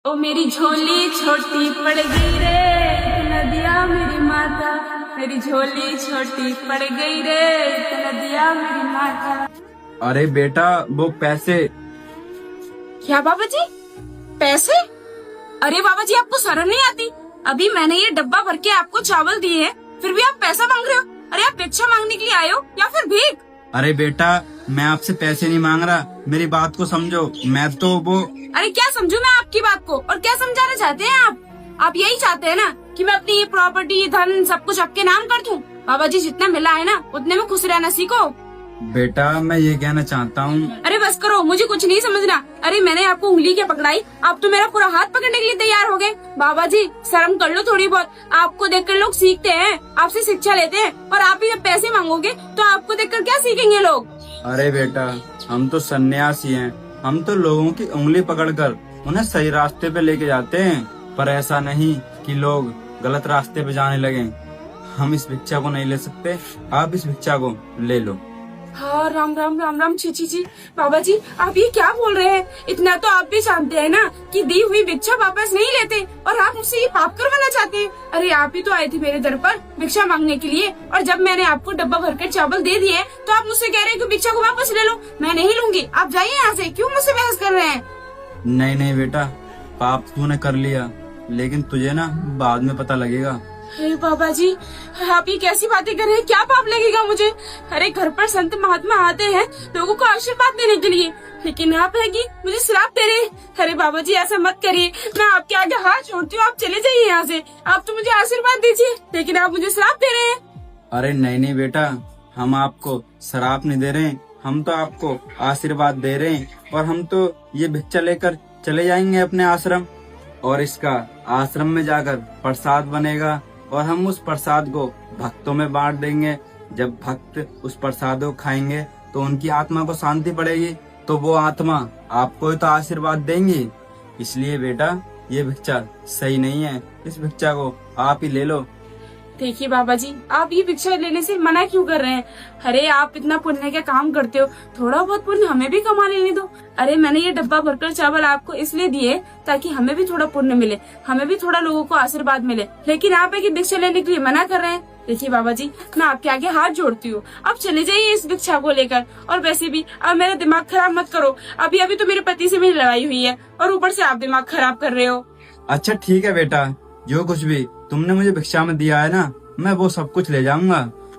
ओ मेरी झोली छोटी पड़ गई रे, इतना दिया मेरी माता। मेरी झोली छोटी पड़ गई रे, इतना दिया मेरी माता। अरे बेटा वो पैसे। क्या बाबा जी, पैसे? अरे बाबा जी, आपको शर्म नहीं आती? अभी मैंने ये डब्बा भर के आपको चावल दिए हैं, फिर भी आप पैसा मांग रहे हो। अरे आप भिक्षा मांगने के लिए आए हो या फिर भीख? अरे बेटा मैं आपसे पैसे नहीं मांग रहा, मेरी बात को समझो। मैं तो वो अरे क्या समझू मैं आपकी बात को, और क्या समझाना चाहते हैं आप? आप यही चाहते हैं ना कि मैं अपनी ये प्रॉपर्टी, धन, सब कुछ आपके नाम कर दूं? बाबा जी, जितना मिला है ना उतने में खुश रहना सीखो। बेटा मैं ये कहना चाहता हूँ। अरे बस करो, मुझे कुछ नहीं समझना। अरे मैंने आपको उंगली क्या पकड़ाई, आप तो मेरा पूरा हाथ पकड़ने के लिए तैयार हो गए। बाबा जी शर्म कर लो थोड़ी बहुत, आपको देखकर लोग सीखते हैं, आपसे शिक्षा लेते हैं, और आप ही जब पैसे मांगोगे तो आपको देखकर क्या सीखेंगे लोग? अरे बेटा हम तो सन्यासी हैं, हम तो लोगों की उंगली पकड़कर उन्हें सही रास्ते पे लेके जाते हैं, पर ऐसा नहीं कि लोग गलत रास्ते पे जाने लगे। हम इस भिक्षा को नहीं ले सकते, आप इस भिक्षा को ले लो। हाँ, राम राम राम राम, छी छी छी। बाबा जी आप ये क्या बोल रहे हैं? इतना तो आप भी जानते हैं ना कि दी हुई भिक्षा वापस नहीं लेते, और आप मुझसे ये पाप करवाना चाहते हैं। अरे आप ही तो आए थे मेरे दर पर भिक्षा मांगने के लिए, और जब मैंने आपको डब्बा भरकर चावल दे दिए तो आप मुझसे कह रहे हैं कि भिक्षा को वापस ले लो। मैं नहीं लूंगी, आप जाइए यहाँ से। क्यों मुझसे बहस कर रहे हैं? नहीं नहीं बेटा, पाप तूने कर लिया, लेकिन तुझे ना बाद में पता लगेगा। अरे बाबा जी आप ये कैसी बातें कर रहे हैं? क्या पाप लगेगा मुझे? अरे घर पर संत महात्मा आते हैं लोगों को आशीर्वाद देने के लिए, लेकिन आप है कि मुझे श्राप दे रहे हैं। अरे बाबा जी ऐसा मत करिए, मैं आपके आगे हाथ जोड़ती हूँ, आप चले जाइए यहाँ से। आप तो मुझे आशीर्वाद दीजिए, लेकिन आप मुझे श्राप दे रहे हैं। अरे नहीं नहीं बेटा, हम आपको श्राप नहीं दे रहे हैं, हम तो आपको आशीर्वाद दे रहे हैं। और हम तो ये भिक्षा लेकर चले जाएंगे अपने आश्रम, और इसका आश्रम में जाकर प्रसाद बनेगा, और हम उस प्रसाद को भक्तों में बांट देंगे। जब भक्त उस प्रसाद को खाएंगे तो उनकी आत्मा को शांति पड़ेगी, तो वो आत्मा आपको ही तो आशीर्वाद देंगी। इसलिए बेटा ये भिक्षा सही नहीं है, इस भिक्षा को आप ही ले लो। देखिए बाबा जी, आप ये भिक्षा लेने से मना क्यों कर रहे हैं? अरे आप इतना पुण्य का काम करते हो, थोड़ा बहुत पुण्य हमें भी कमा लेने दो। अरे मैंने ये डब्बा भरकर चावल आपको इसलिए दिए ताकि हमें भी थोड़ा पुण्य मिले, हमें भी थोड़ा लोगों को आशीर्वाद मिले, लेकिन आप एक भिक्षा लेने के लिए मना कर रहे हैं। देखिए बाबा जी, मैं आपके आगे हाथ जोड़ती हूँ, आप चले जाइए इस भिक्षा को लेकर। और वैसे भी अब मेरा दिमाग खराब मत करो, अभी अभी तो मेरे पति से मेरी लड़ाई हुई है, और ऊपर से आप दिमाग खराब कर रहे हो। अच्छा ठीक है बेटा, जो कुछ भी तुमने मुझे भिक्षा में दिया है ना, मैं वो सब कुछ ले जाऊंगा।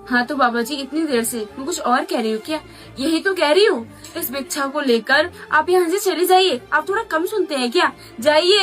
हाँ तो बाबा जी इतनी देर से मैं कुछ और कह रही हूँ क्या? यही तो कह रही हूँ, इस भिक्षा को लेकर आप यहाँ से चले जाइए। आप थोड़ा कम सुनते हैं क्या? जाइए।